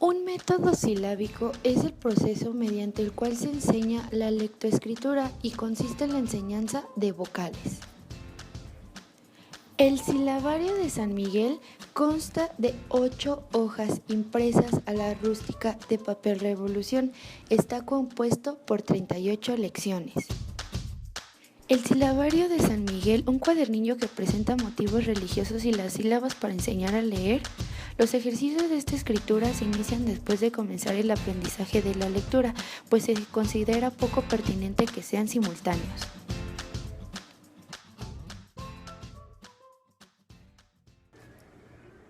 Un método silábico es el proceso mediante el cual se enseña la lectoescritura y consiste en la enseñanza de vocales. El silabario de San Miguel consta de 8 hojas impresas a la rústica de papel revolución. Está compuesto por 38 lecciones. El silabario de San Miguel, un cuadernillo que presenta motivos religiosos y las sílabas para enseñar a leer. Los ejercicios de esta escritura se inician después de comenzar el aprendizaje de la lectura, pues se considera poco pertinente que sean simultáneos.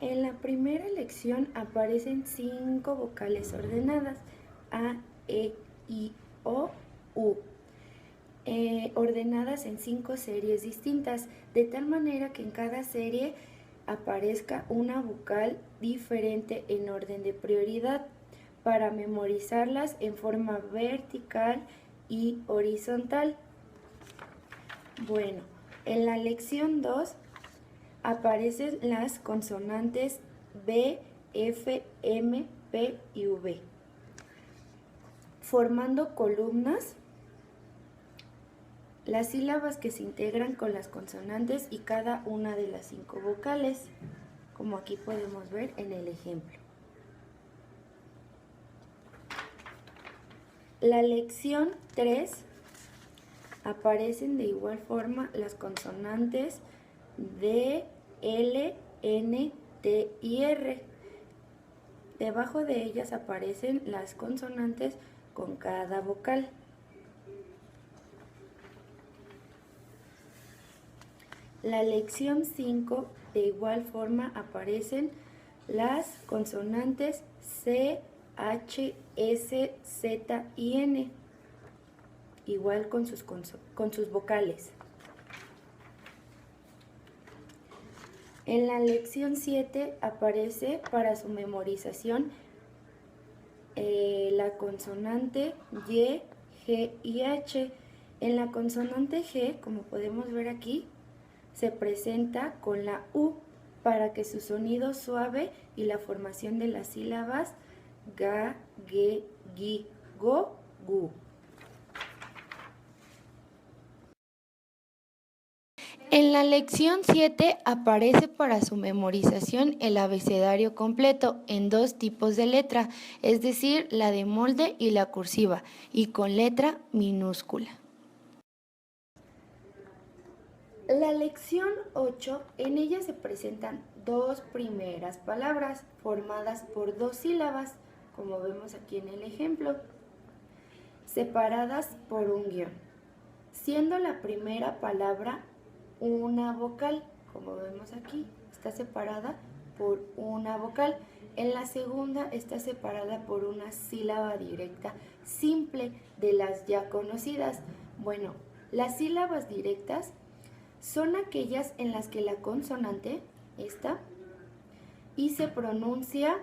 En la primera lección aparecen 5 vocales ordenadas: A, E, I, O, U. Ordenadas en 5 series distintas, de tal manera que en cada serie aparezca una vocal diferente en orden de prioridad, para memorizarlas en forma vertical y horizontal. Bueno, en la lección 2 aparecen las consonantes B, F, M, P y V, formando columnas las sílabas que se integran con las consonantes y cada una de las 5 vocales, como aquí podemos ver en el ejemplo. La lección 3 aparecen de igual forma las consonantes D, L, N, T y R. Debajo de ellas aparecen las consonantes con cada vocal. La lección 5, de igual forma aparecen las consonantes C, H, S, Z y N, igual con sus vocales. En la lección 7 aparece para su memorización la consonante Y, G y H. En la consonante G, como podemos ver aquí, se presenta con la U para que su sonido suave y la formación de las sílabas ga, ge, gi, go, gu. En la lección 7 aparece para su memorización el abecedario completo en 2 tipos de letra, es decir, la de molde y la cursiva, y con letra minúscula. La lección 8, en ella se presentan 2 primeras palabras formadas por 2 sílabas, como vemos aquí en el ejemplo, separadas por un guión, siendo la primera palabra una vocal, como vemos aquí, está separada por una vocal. En la segunda está separada por una sílaba directa simple de las ya conocidas. Bueno, las sílabas directas son aquellas en las que la consonante está y se pronuncia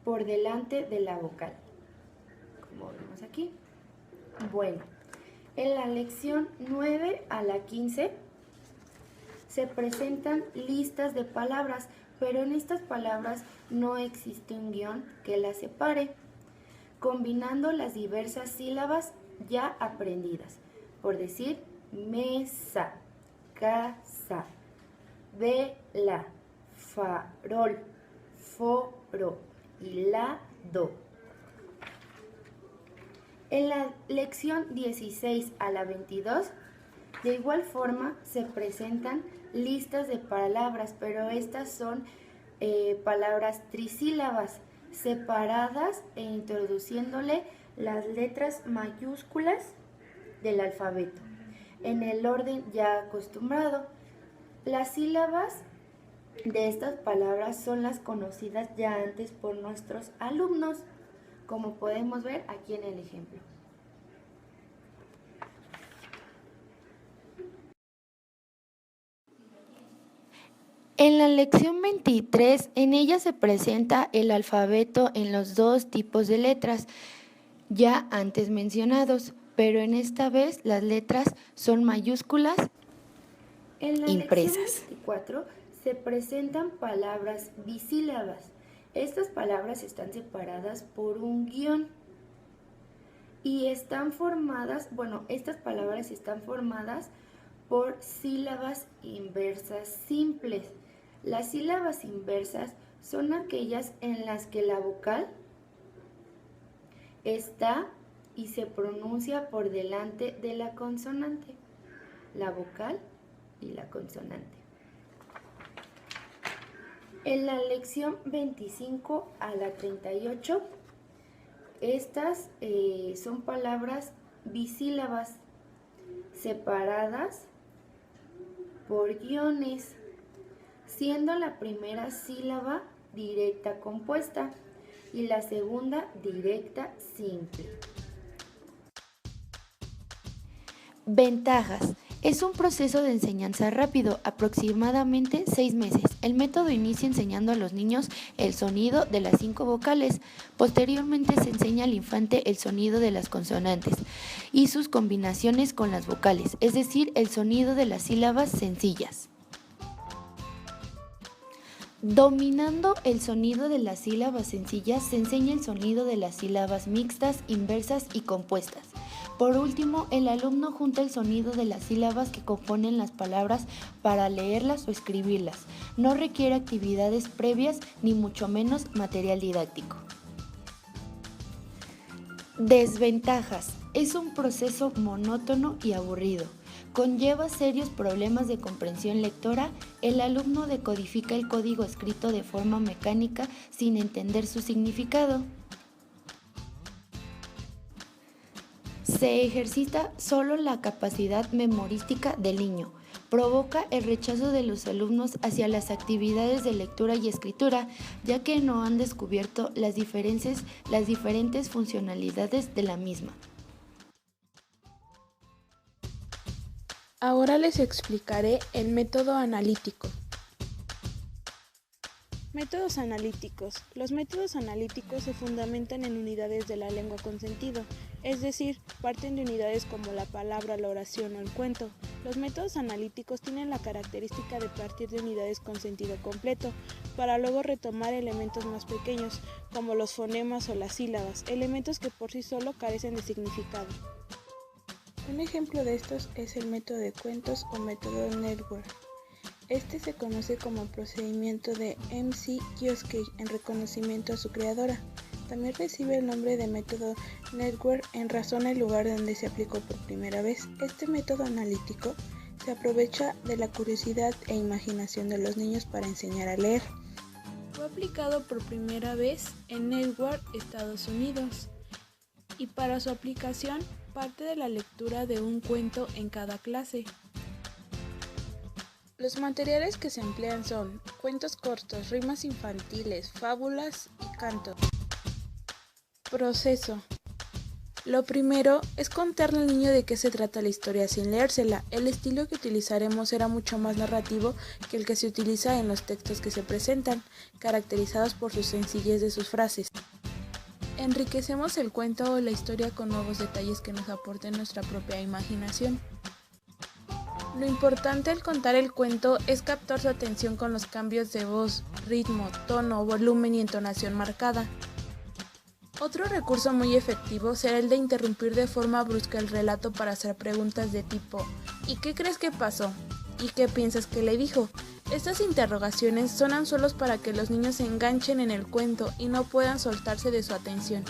por delante de la vocal, como vemos aquí. Bueno, en la lección 9 a la 15 se presentan listas de palabras, pero en estas palabras no existe un guión que las separe, combinando las diversas sílabas ya aprendidas, por decir mesa, casa, vela, farol, foro y lado. En la lección 16 a la 22, de igual forma se presentan listas de palabras, pero estas son palabras trisílabas, separadas e introduciéndole las letras mayúsculas del alfabeto, en el orden ya acostumbrado. Las sílabas de estas palabras son las conocidas ya antes por nuestros alumnos, como podemos ver aquí en el ejemplo. En la lección 23, en ella se presenta el alfabeto en los 2 tipos de letras ya antes mencionados, pero en esta vez las letras son mayúsculas impresas. En la lección 24 se presentan palabras bisílabas. Estas palabras están separadas por un guión y están formadas, estas palabras están formadas por sílabas inversas simples. Las sílabas inversas son aquellas en las que la vocal está y se pronuncia por delante de la consonante. La vocal y la consonante. En la lección 25 a la 38, estas son palabras bisílabas separadas por guiones, siendo la primera sílaba directa compuesta y la segunda directa simple. Ventajas. Es un proceso de enseñanza rápido, aproximadamente 6 meses. El método inicia enseñando a los niños el sonido de las 5 vocales. Posteriormente se enseña al infante el sonido de las consonantes y sus combinaciones con las vocales, es decir, el sonido de las sílabas sencillas. Dominando el sonido de las sílabas sencillas, se enseña el sonido de las sílabas mixtas, inversas y compuestas. Por último, el alumno junta el sonido de las sílabas que componen las palabras para leerlas o escribirlas. No requiere actividades previas ni mucho menos material didáctico. Desventajas. Es un proceso monótono y aburrido. Conlleva serios problemas de comprensión lectora. El alumno decodifica el código escrito de forma mecánica sin entender su significado. Se ejercita solo la capacidad memorística del niño. Provoca el rechazo de los alumnos hacia las actividades de lectura y escritura, ya que no han descubierto las diferentes funcionalidades de la misma. Ahora les explicaré el método analítico. Métodos analíticos. Los métodos analíticos se fundamentan en unidades de la lengua con sentido, es decir, parten de unidades como la palabra, la oración o el cuento. Los métodos analíticos tienen la característica de partir de unidades con sentido completo, para luego retomar elementos más pequeños, como los fonemas o las sílabas, elementos que por sí solo carecen de significado. Un ejemplo de estos es el método de cuentos o método Network. Este se conoce como el procedimiento de MC-Kioske en reconocimiento a su creadora. También recibe el nombre de método Network en razón al lugar donde se aplicó por primera vez. Este método analítico se aprovecha de la curiosidad e imaginación de los niños para enseñar a leer. Fue aplicado por primera vez en Network, Estados Unidos, y para su aplicación parte de la lectura de un cuento en cada clase. Los materiales que se emplean son cuentos cortos, rimas infantiles, fábulas y canto. Proceso. Lo primero es contarle al niño de qué se trata la historia sin leérsela. El estilo que utilizaremos será mucho más narrativo que el que se utiliza en los textos que se presentan, caracterizados por su sencillez de sus frases. Enriquecemos el cuento o la historia con nuevos detalles que nos aporten nuestra propia imaginación. Lo importante al contar el cuento es captar su atención con los cambios de voz, ritmo, tono, volumen y entonación marcada. Otro recurso muy efectivo será el de interrumpir de forma brusca el relato para hacer preguntas de tipo ¿y qué crees que pasó? ¿Y qué piensas que le dijo? Estas interrogaciones son anzuelos para que los niños se enganchen en el cuento y no puedan soltarse de su atención.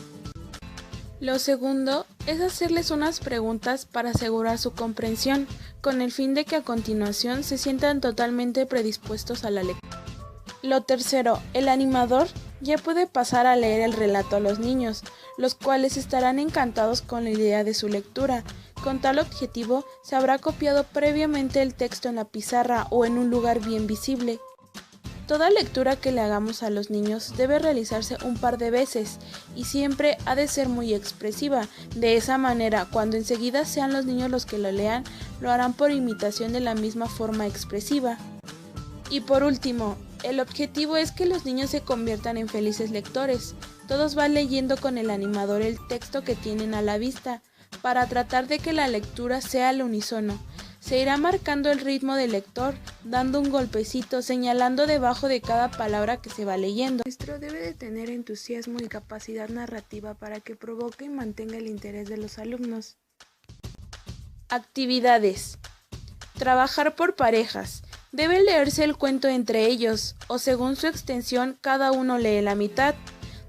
Lo segundo es hacerles unas preguntas para asegurar su comprensión, con el fin de que a continuación se sientan totalmente predispuestos a la lectura. Lo tercero, el animador ya puede pasar a leer el relato a los niños, los cuales estarán encantados con la idea de su lectura. Con tal objetivo, se habrá copiado previamente el texto en la pizarra o en un lugar bien visible. Toda lectura que le hagamos a los niños debe realizarse un par de veces y siempre ha de ser muy expresiva. De esa manera, cuando enseguida sean los niños los que lo lean, lo harán por imitación de la misma forma expresiva. Y por último, el objetivo es que los niños se conviertan en felices lectores. Todos van leyendo con el animador el texto que tienen a la vista, para tratar de que la lectura sea al unísono. Se irá marcando el ritmo del lector, dando un golpecito, señalando debajo de cada palabra que se va leyendo. El maestro debe de tener entusiasmo y capacidad narrativa para que provoque y mantenga el interés de los alumnos. Actividades. Trabajar por parejas. Debe leerse el cuento entre ellos, o según su extensión, cada uno lee la mitad.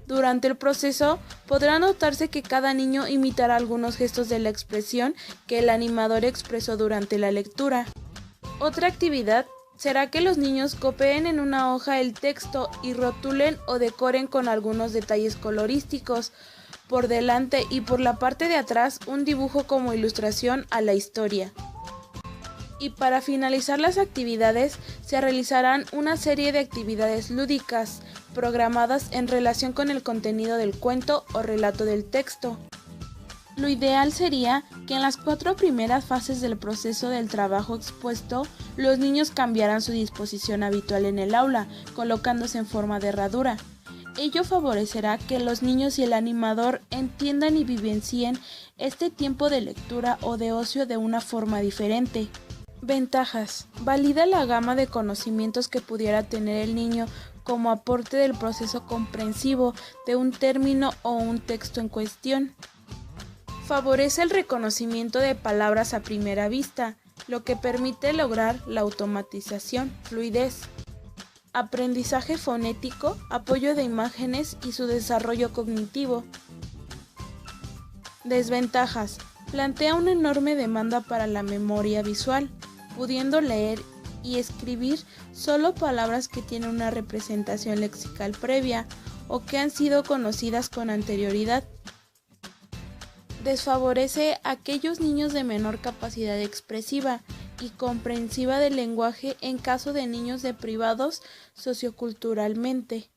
Durante el proceso, podrá notarse que cada niño imitará algunos gestos de la expresión que el animador expresó durante la lectura. Otra actividad será que los niños copien en una hoja el texto y rotulen o decoren con algunos detalles colorísticos. Por delante y por la parte de atrás un dibujo como ilustración a la historia. Y para finalizar las actividades, se realizarán una serie de actividades lúdicas, programadas en relación con el contenido del cuento o relato del texto. Lo ideal sería que en las 4 primeras fases del proceso del trabajo expuesto, los niños cambiaran su disposición habitual en el aula, colocándose en forma de herradura. Ello favorecerá que los niños y el animador entiendan y vivencien este tiempo de lectura o de ocio de una forma diferente. Ventajas. Valida la gama de conocimientos que pudiera tener el niño como aporte del proceso comprensivo de un término o un texto en cuestión. Favorece el reconocimiento de palabras a primera vista, lo que permite lograr la automatización, fluidez. Aprendizaje fonético, apoyo de imágenes y su desarrollo cognitivo. Desventajas. Plantea una enorme demanda para la memoria visual, pudiendo leer y escribir solo palabras que tienen una representación lexical previa o que han sido conocidas con anterioridad. Desfavorece a aquellos niños de menor capacidad expresiva y comprensiva del lenguaje en caso de niños deprivados socioculturalmente.